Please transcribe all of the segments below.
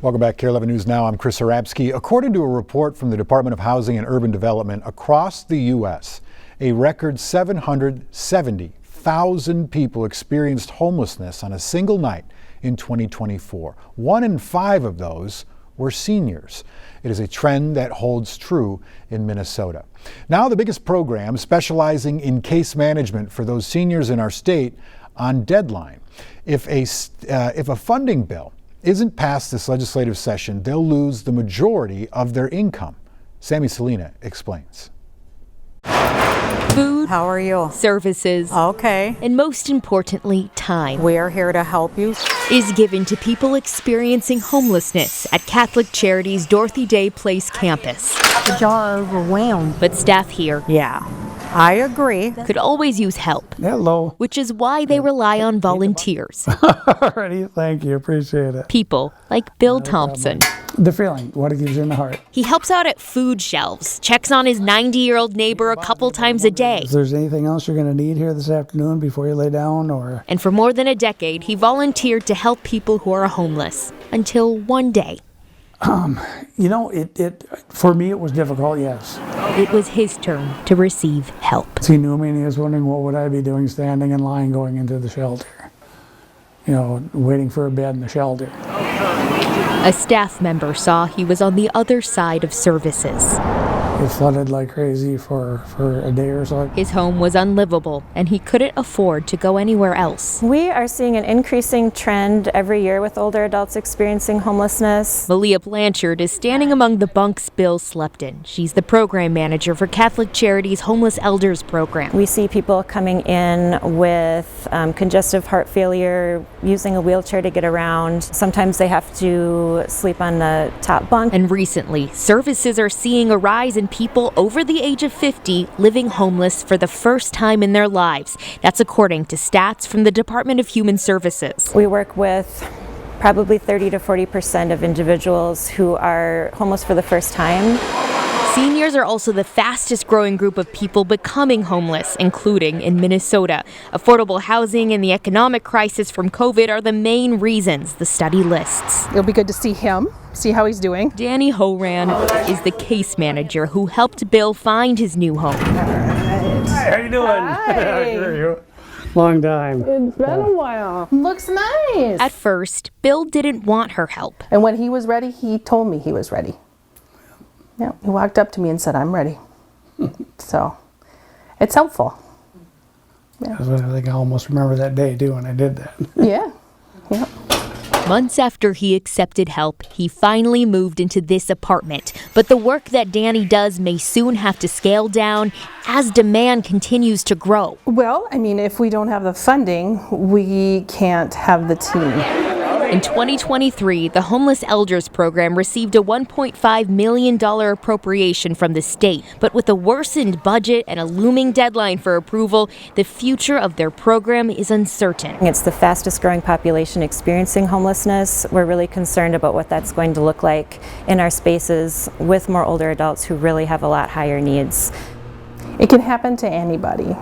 Welcome back, KARE 11 News Now. I'm Chris Harabsky. According to a report from the Department of Housing and Urban Development, across the U.S., a record 770,000 people experienced homelessness on a single night in 2024. 1 in 5 of those were seniors. It is a trend that holds true in Minnesota. Now the biggest program specializing in case management for those seniors in our state on deadline. If a funding bill isn't passed this legislative session, they'll lose the majority of their income. Sammy Salina explains. Food. How are you? Services. Okay. And most importantly, time. We are here to help you. Is given to people experiencing homelessness at Catholic Charities' Dorothy Day Place campus. The jaw overwhelmed. But staff here, Yeah, I agree. could always use help. Hello. Which is why they rely on volunteers. Alrighty, thank you, appreciate it. People like Bill Thompson. The feeling, what it gives you in the heart. He helps out at food shelves, checks on his 90-year-old neighbor a couple times a day. If there's anything else you're going to need here this afternoon before you lay down, or... And for more than a decade, he volunteered to help people who are homeless. Until one day. You know, for me it was difficult, yes. It was his turn to receive help. He knew me and he was wondering what would I be doing standing in line going into the shelter. You know, waiting for a bed in the shelter. A staff member saw he was on the other side of services. It flooded like crazy for a day or so. His home was unlivable, and he couldn't afford to go anywhere else. We are seeing an increasing trend every year with older adults experiencing homelessness. Malia Blanchard is standing among the bunks Bill slept in. She's the program manager for Catholic Charities' Homeless Elders program. We see people coming in with congestive heart failure, using a wheelchair to get around. Sometimes they have to sleep on the top bunk. And recently, services are seeing a rise in people over the age of 50 living homeless for the first time in their lives. That's according to stats from the Department of Human Services. We work with probably 30 to 40% of individuals who are homeless for the first time. Seniors are also the fastest growing group of people becoming homeless, including in Minnesota. Affordable housing and the economic crisis from COVID are the main reasons the study lists. It'll be good to see him, see how he's doing. Danny Horan is the case manager who helped Bill find his new home. Hi, how you doing? Hi. How are you? Long time. It's been a while. Looks nice. At first, Bill didn't want her help. And when he was ready, he told me he was ready. Yeah, he walked up to me and said, "I'm ready." So, it's helpful. I think I almost remember that day too when I did that. Yeah. Yeah. Months after he accepted help, he finally moved into this apartment. But the work that Danny does may soon have to scale down as demand continues to grow. Well, I mean, if we don't have the funding, we can't have the team. In 2023, the Homeless Elders program received a $1.5 million appropriation from the state. But with a worsened budget and a looming deadline for approval, the future of their program is uncertain. It's the fastest growing population experiencing homelessness. We're really concerned about what that's going to look like in our spaces with more older adults who really have a lot higher needs. It can happen to anybody.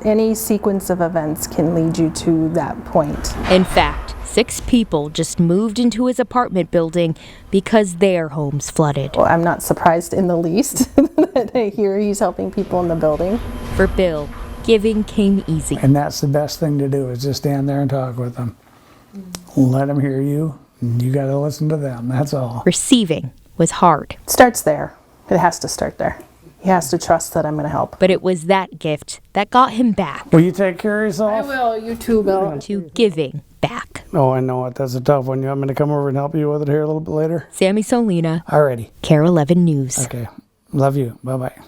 Any sequence of events can lead you to that point. In fact, 6 people just moved into his apartment building because their homes flooded. Well, I'm not surprised in the least that I hear he's helping people in the building. For Bill, giving came easy. And that's the best thing to do, is just stand there and talk with them. Let them hear you, and you got to listen to them, that's all. Receiving was hard. It starts there. It has to start there. He has to trust that I'm going to help. But it was that gift that got him back. Will you take care of yourself? I will. You too, Bill. To giving back. Oh, I know it. That's a tough one. You want me to come over and help you with it here a little bit later? Sammy Solina, Alrighty. KARE 11 News. Okay. Love you. Bye-bye.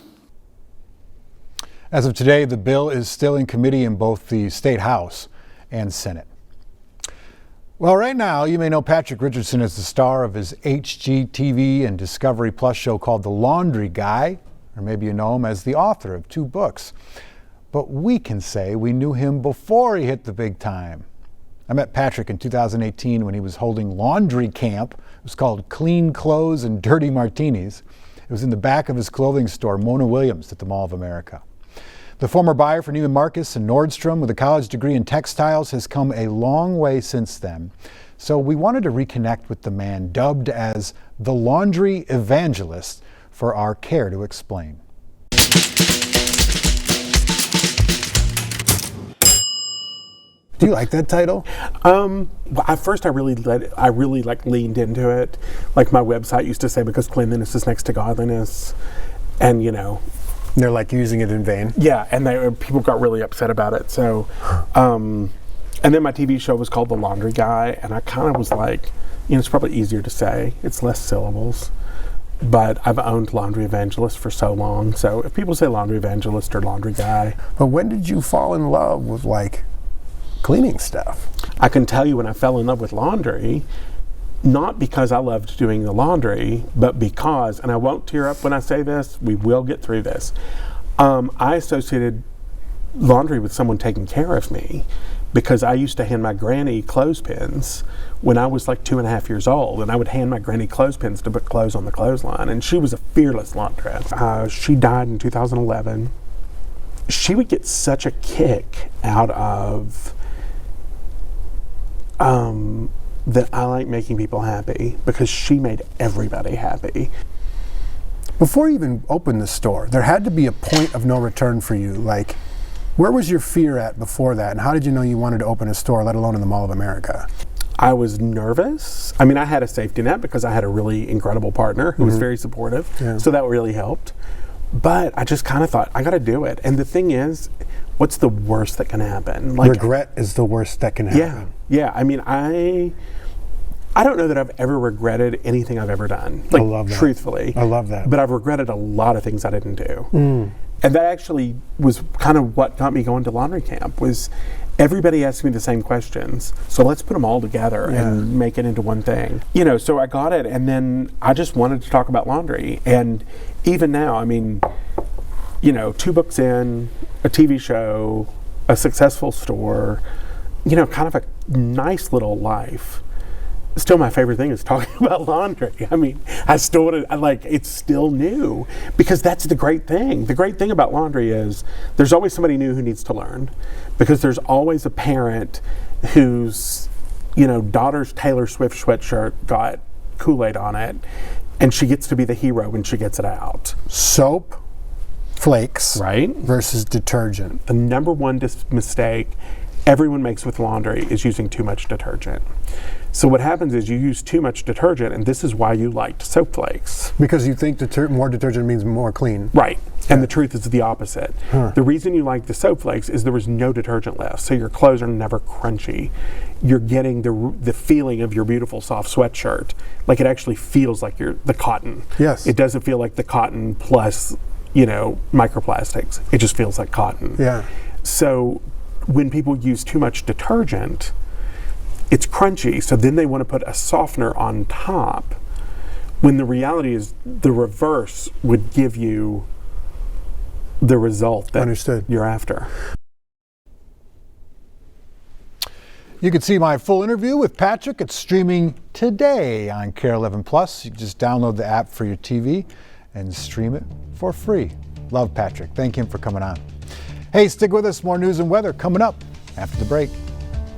As of today, the bill is still in committee in both the State House and Senate. Well, right now, you may know Patrick Richardson as the star of his HGTV and Discovery Plus show called The Laundry Guy, or maybe you know him as the author of 2 books. But we can say we knew him before he hit the big time. I met Patrick in 2018 when he was holding laundry camp. It was called Clean Clothes and Dirty Martinis. It was in the back of his clothing store, Mona Williams, at the Mall of America. The former buyer for Neiman Marcus and Nordstrom with a college degree in textiles has come a long way since then. So we wanted to reconnect with the man dubbed as the laundry evangelist for our Care to Explain. Do you like that title? At first, I really leaned into it. Like my website used to say, because cleanliness is next to godliness, and They're like using it in vain. yeah, and people got really upset about it. So, and then my TV show was called The Laundry Guy, and I kind of was like, it's probably easier to say. It's less syllables. But I've owned Laundry Evangelist for so long. So if people say Laundry Evangelist or Laundry Guy, But when did you fall in love with like cleaning stuff? I can tell you when I fell in love with laundry, not because I loved doing the laundry, but because, and I won't tear up when I say this, we will get through this. I associated laundry with someone taking care of me, because I used to hand my granny clothespins when I was like 2.5 years old, and I would hand my granny clothespins to put clothes on the clothesline, and she was a fearless laundress. She died in 2011. She would get such a kick out of that I like making people happy, because she made everybody happy. Before you even opened the store, there had to be a point of no return for you. Like, where was your fear at before that, and how did you know you wanted to open a store, let alone in the Mall of America? I was nervous. I mean, I had a safety net because I had a really incredible partner who was very supportive, so that really helped. But I just kind of thought, I got to do it. And the thing is, what's the worst that can happen? Like, Regret is the worst that can happen. Yeah. I mean, I don't know that I've ever regretted anything I've ever done. Like, I love that. Truthfully. I love that. But I've regretted a lot of things I didn't do. And that actually was kind of what got me going to laundry camp, was everybody asked me the same questions. So let's put them all together and make it into one thing. So I got it, and then I just wanted to talk about laundry. And even now, I mean, 2 books in, a TV show, a successful store, kind of a nice little life. Still, my favorite thing is talking about laundry. I mean, it's still new, because that's the great thing. The great thing about laundry is there's always somebody new who needs to learn, because there's always a parent whose, daughter's Taylor Swift sweatshirt got Kool-Aid on it, and she gets to be the hero when she gets it out. Soap, flakes, Right? versus detergent. The number one mistake everyone makes with laundry is using too much detergent. So what happens is you use too much detergent, and this is why you liked soap flakes. Because you think more detergent means more clean. Right. And the truth is the opposite. The reason you like the soap flakes is there was no detergent left, so your clothes are never crunchy. You're getting the feeling of your beautiful soft sweatshirt. Like, it actually feels like the cotton. Yes. It doesn't feel like the cotton plus, microplastics. It just feels like cotton. Yeah. So when people use too much detergent, it's crunchy, so then they want to put a softener on top, when the reality is the reverse would give you the result that you're after. You can see my full interview with Patrick. It's streaming today on KARE 11 Plus. You can just download the app for your TV and stream it for free. Love Patrick. Thank him for coming on. Hey, stick with us. More news and weather coming up after the break.